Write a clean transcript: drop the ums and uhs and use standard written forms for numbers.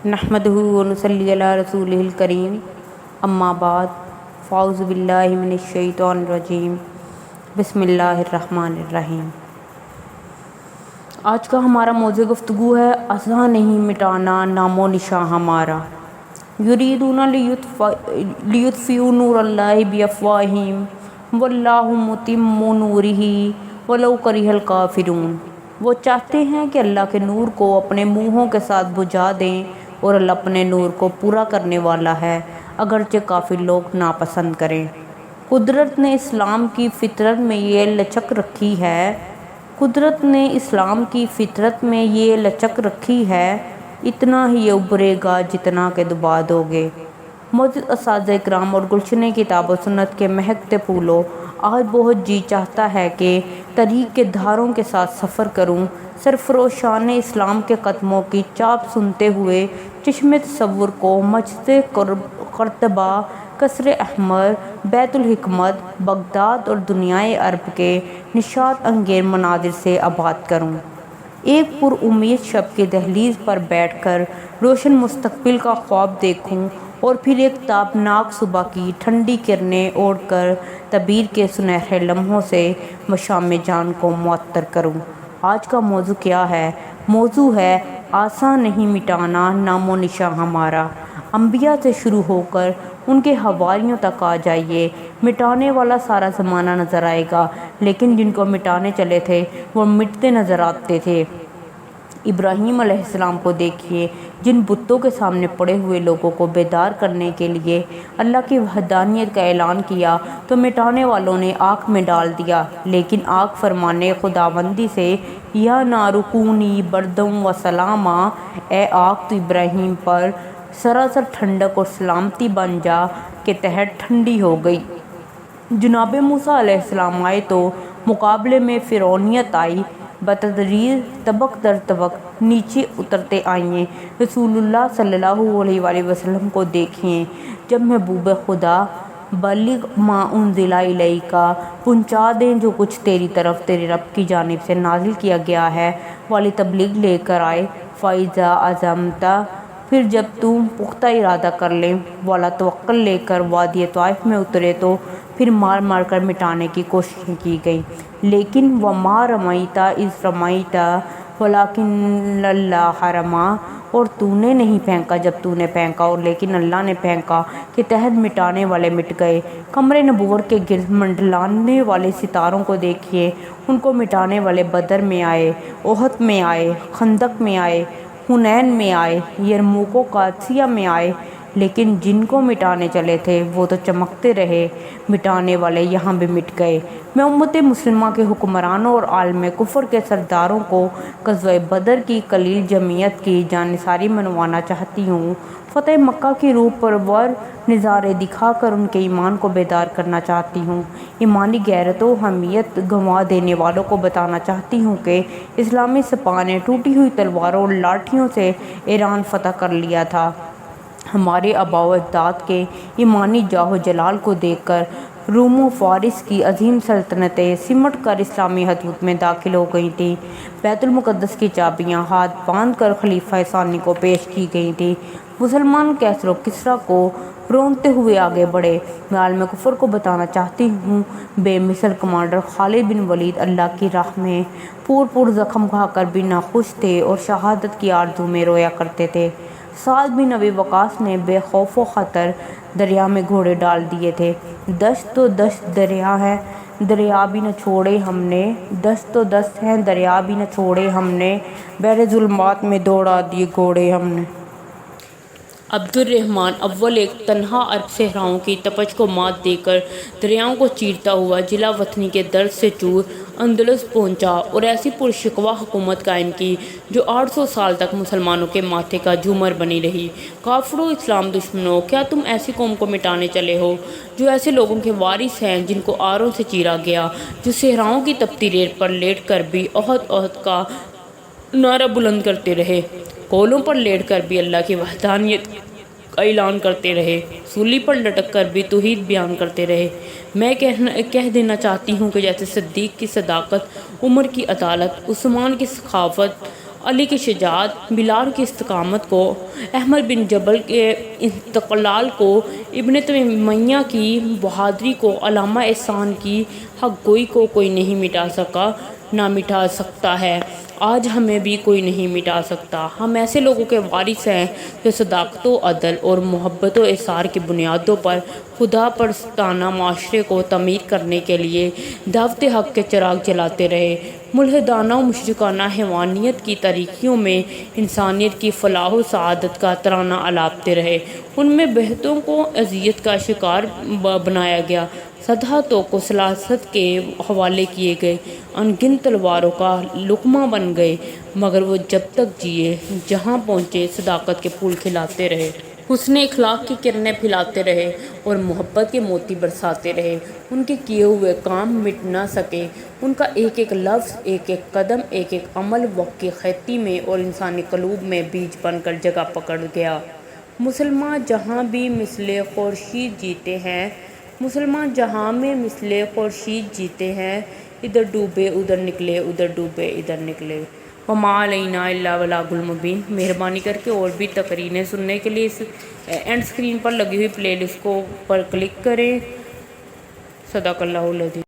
نحمدہ ونصلی علی رسولہ الکریم، اما بعد، فاعوذ باللہ من الشیطان الرجیم، بسم اللہ الرحمن الرحیم۔ آج کا ہمارا موضوع گفتگو ہے ازاں نہیں مٹانا نام و نشاں ہمارا۔ یریدون لیطفئوا نور اللہ بافواہہم واللہ متم نورہ ولو کرہ الکافرون۔ وہ چاہتے ہیں کہ اللہ کے نور کو اپنے منہوں کے ساتھ بجھا دیں اور اللہ اپنے نور کو پورا کرنے والا ہے اگرچہ کافر لوگ ناپسند کریں۔ قدرت نے اسلام کی فطرت میں یہ لچک رکھی ہے، اتنا ہی ابھرے گا جتنا کہ دبا دو گے۔ معزز اساتذہ کرام اور گلشن کتاب و سنت کے مہکتے پھولوں، آج بہت جی چاہتا ہے کہ طریق کے دھاروں کے ساتھ سفر کروں، سرفروشان اسلام کے قدموں کی چاپ سنتے ہوئے چشم تصور کو مسجد قرطبہ، قصر احمر، بیت الحکمت، بغداد اور دنیائے عرب کے نشاط انگیز مناظر سے آباد کروں۔ ایک پر امید شب کی دہلیز پر بیٹھ کر روشن مستقبل کا خواب دیکھوں اور پھر ایک تابناک صبح کی ٹھنڈی کرنیں اوڑھ کر تعبیر کے سنہرے لمحوں سے مشام جان کو معطر کروں۔ آج کا موضوع کیا ہے؟ موضوع ہے آسان نہیں مٹانا نام و نشاں ہمارا۔ انبیاء سے شروع ہو کر ان کے حواریوں تک آ جائیے، مٹانے والا سارا زمانہ نظر آئے گا، لیکن جن کو مٹانے چلے تھے وہ مٹتے نظر آتے تھے۔ ابراہیم علیہ السلام کو دیکھیے، جن بتوں کے سامنے پڑے ہوئے لوگوں کو بیدار کرنے کے لیے اللہ کی وحدانیت کا اعلان کیا تو مٹانے والوں نے آگ میں ڈال دیا، لیکن آگ فرمانے خداوندی سے یا نار کونی بردم و سلاما، اے آگ تو ابراہیم پر سراسر ٹھنڈک اور سلامتی بن جا، کے تحت ٹھنڈی ہو گئی۔ جناب موسیٰ علیہ السلام آئے تو مقابلے میں فرعونیت آئی، بتدریج طبق در طبق نیچے اترتے آئیں۔ رسول اللہ صلی اللہ علیہ وآلہ وسلم کو دیکھیں، جب محبوب خدا بلغ ما انزل الیک، پہنچا دیں جو کچھ تیری طرف تیرے رب کی جانب سے نازل کیا گیا ہے، والی تبلیغ لے کر آئے۔ فَإِذَا عَزَمْتَ، پھر جب تم پختہ ارادہ کر لیں، والا توکل لے کر وادی طائف میں اترے تو پھر مار مار کر مٹانے کی کوششیں کی گئیں، لیکن وَمَا رَمَيْتَ إِذْ رَمَيْتَ وَلَٰكِنَّ اللَّهَ رَمَىٰ، اور تو نے نہیں پھینکا جب تو نے پھینکا اور لیکن اللہ نے پھینکا، کے تحت مٹانے والے مٹ گئے۔ قمر نبوت کے گرد منڈلانے والے ستاروں کو دیکھیے، ان کو مٹانے والے بدر میں آئے، احد میں آئے، خندق میں آئے، حنین میں آئے، یرموک و قادسیہ میں آئے، لیکن جن کو مٹانے چلے تھے وہ تو چمکتے رہے، مٹانے والے یہاں بھی مٹ گئے۔ میں امت مسلمہ کے حکمرانوں اور عالم کفر کے سرداروں کو غزوہ بدر کی قلیل جمعیت کی جانثاری منوانا چاہتی ہوں، فتح مکہ کی روح پرور نظارے دکھا کر ان کے ایمان کو بیدار کرنا چاہتی ہوں، ایمانی غیرت و حمیت گنوا دینے والوں کو بتانا چاہتی ہوں کہ اسلامی سپاہ نے ٹوٹی ہوئی تلواروں اور لاٹھیوں سے ایران فتح کر لیا تھا۔ ہمارے آباء و اجداد کے ایمانی جاہ و جلال کو دیکھ کر روم و فارس کی عظیم سلطنتیں سمٹ کر اسلامی حدود میں داخل ہو گئی تھیں۔ بیت المقدس کی چابیاں ہاتھ باندھ کر خلیفہ ثانی کو پیش کی گئی تھیں۔ مسلمان کیسر و کسریٰ کو رونتے ہوئے آگے بڑھے۔ میں عالم کفر کو بتانا چاہتی ہوں، بے مثل کمانڈر خالد بن ولید اللہ کی راہ میں پور زخم کھا کر بھی ناخوش تھے اور شہادت کی آرزو میں رویا کرتے تھے۔ سعد بن ابی وقاص نے بے خوف و خطر دریا میں گھوڑے ڈال دیے تھے۔ دشت تو دشت دریا ہے، دریا بھی نہ چھوڑے ہم نے، دشت تو دشت ہے دریا بھی نہ چھوڑے ہم نے، بحر ظلمات میں دوڑا دیے گھوڑے ہم نے۔ عبد الرحمن اول ایک تنہا عرب صحراؤں کی تپش کو مات دے کر دریاؤں کو چیرتا ہوا جلا وطنی کے درد سے چور اندلس پہنچا اور ایسی پرشکوہ حکومت قائم کی جو 800 سال تک مسلمانوں کے ماتھے کا جھومر بنی رہی۔ کافروں، اسلام دشمنوں، کیا تم ایسی قوم کو مٹانے چلے ہو جو ایسے لوگوں کے وارث ہیں جن کو آروں سے چیرا گیا، جو صحراؤں کی تپتی ریت پر لیٹ کر بھی احد کا نعرہ بلند کرتے رہے، کولوں پر لیٹ کر بھی اللہ کی وحدانیت کا اعلان کرتے رہے، سولی پر لٹک کر بھی توحید بیان کرتے رہے۔ میں کہہ دینا چاہتی ہوں کہ جیسے صدیق کی صداقت، عمر کی عدالت، عثمان کی سخاوت، علی کی شجاعت، بلال کی استقامت کو، احمد بن جبل کے استقلال کو، ابن تیمیہ کی بہادری کو، علامہ احسان کی حق گوئی کو کوئی نہیں مٹا سکا، نہ مٹا سکتا ہے۔ آج ہمیں بھی کوئی نہیں مٹا سکتا۔ ہم ایسے لوگوں کے وارث ہیں جو صداقت و عدل اور محبت و ایثار کی بنیادوں پر خدا پرستانہ معاشرے کو تعمیر کرنے کے لیے دعوت حق کے چراغ جلاتے رہے، ملحدانہ و مشرکانہ حیوانیت کی تاریکیوں میں انسانیت کی فلاح و سعادت کا ترانہ الاپتے رہے۔ ان میں بہتوں کو اذیت کا شکار بنایا گیا، سادھاتوں کو سلاست کے حوالے کیے گئے، ان گنت تلواروں کا لقمہ بن گئے، مگر وہ جب تک جیے، جہاں پہنچے صداقت کے پھول کھلاتے رہے، حسن اخلاق کی کرنیں پھیلاتے رہے اور محبت کے موتی برساتے رہے۔ ان کے کیے ہوئے کام مٹ نہ سکے، ان کا ایک ایک لفظ، ایک ایک قدم، ایک ایک عمل وقت کی خطی میں اور انسانی قلوب میں بیج بن کر جگہ پکڑ گیا۔ مسلمان جہاں بھی مثل خورشید جیتے ہیں، مسلمان جہاں میں مثل خورشید جیتے ہیں، ادھر ڈوبے ادھر نکلے، ادھر ڈوبے ادھر نکلے۔ وما علینا الا البلاغ المبین۔ مہربانی کر کے اور بھی تقریریں سننے کے لیے اس اینڈ اسکرین پر لگی ہوئی پلے لسٹ کو پر کلک کریں۔ صدق اللہ العظیم۔